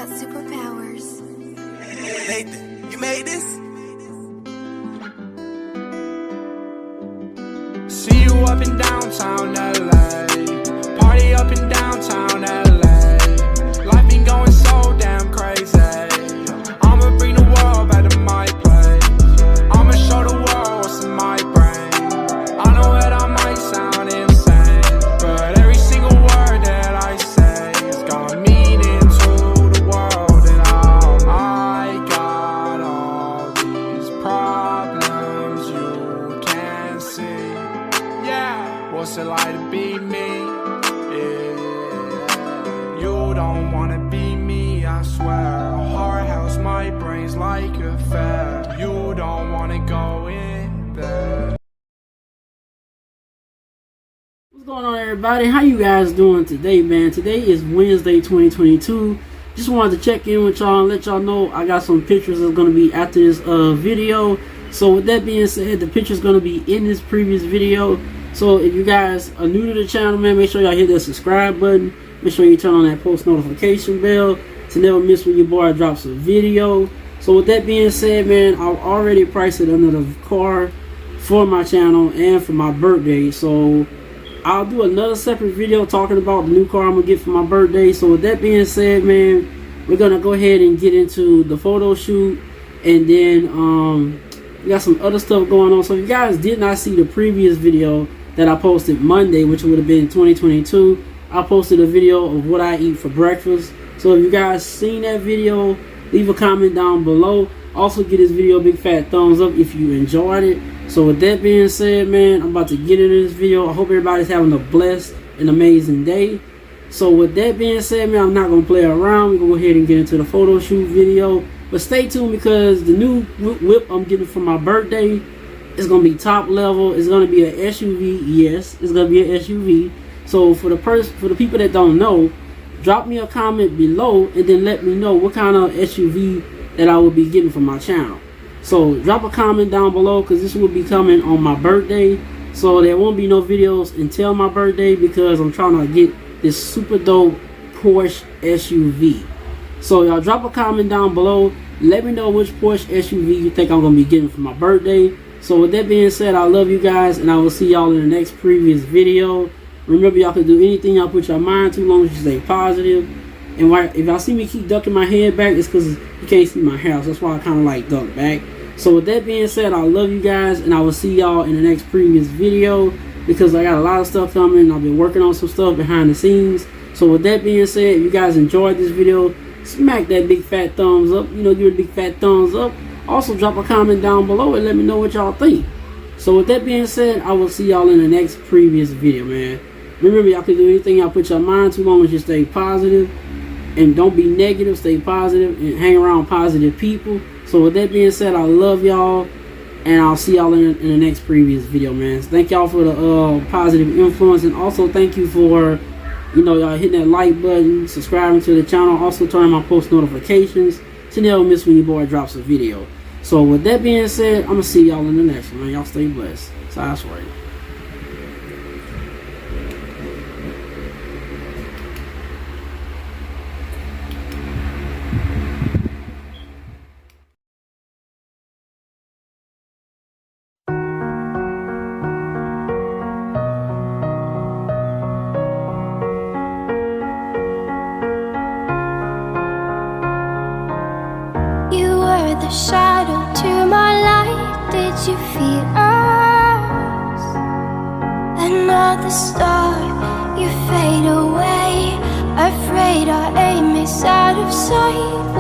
got superpowers. Nathan, you made this? See you up in downtown LA, party up in downtown LA. Life been going so damn crazy. I'ma bring the world back to my place. I'ma show the world what's in my brain. I know that I might sound insane, but every single word that I say has got meaning to the world. And I got all these problems you can't see. Yeah, what's it like to be me? Yeah, you don't wanna be me, I swear. Hard house, my brain's like a fair. You don't wanna go in there. What's going on, everybody? How you guys doing today, man? Today is Wednesday 2022. Just wanted to check in with y'all and let y'all know I got some pictures that's going to be after this video. So with that being said, the picture's going to be in this previous video. So if you guys are new to the channel, man, make sure y'all hit that subscribe button. Make sure you turn on that post notification bell to never miss when your boy drops a video. So with that being said, man, I've already priced it under the car for my channel and for my birthday. So I'll do another separate video talking about the new car I'm gonna get for my birthday. So with that being said, man, we're gonna go ahead and get into the photo shoot, and then we got some other stuff going on. So if you guys did not see the previous video that I posted Monday, which would have been 2022, I posted a video of what I eat for breakfast. So if you guys seen that video, leave a comment down below. Also give this video a big fat thumbs up if you enjoyed it. So with that being said, man, I'm about to get into this video. I hope everybody's having a blessed and amazing day. So with that being said, man, I'm not going to play around. We're going to go ahead and get into the photo shoot video. But stay tuned, because the new whip I'm getting for my birthday is going to be top level. It's going to be an SUV. Yes, it's going to be an SUV. So for the people that don't know, drop me a comment below and then let me know what kind of SUV that I will be getting for my channel. So drop a comment down below, because this will be coming on my birthday. So there won't be no videos until my birthday, because I'm trying to get this super dope Porsche SUV. So y'all drop a comment down below. Let me know which Porsche SUV you think I'm going to be getting for my birthday. So with that being said, I love you guys, and I will see y'all in the next previous video. Remember, y'all can do anything y'all put your mind to, as long as you stay positive. And if y'all see me keep ducking my head back, it's because you can't see my house. That's why I kind of like duck back. So with that being said, I love you guys, and I will see y'all in the next previous video, because I got a lot of stuff coming. I've been working on some stuff behind the scenes. So with that being said, if you guys enjoyed this video, smack that big fat thumbs up. You know, give it a big fat thumbs up. Also drop a comment down below and let me know what y'all think. So with that being said, I will see y'all in the next previous video, man. Remember, y'all can do anything y'all put your mind to, as long as you stay positive. And don't be negative, stay positive, and hang around positive people. So with that being said, I love y'all, and I'll see y'all in the next previous video, man. So thank y'all for the positive influence, and also thank you for, you know, y'all hitting that like button, subscribing to the channel, also turning my post notifications to never miss when your boy drops a video. So with that being said, I'm gonna see y'all in the next one, man. Y'all stay blessed. So I swear. The shadow to my light, did you feel us? Another star, you fade away. Afraid our aim is out of sight.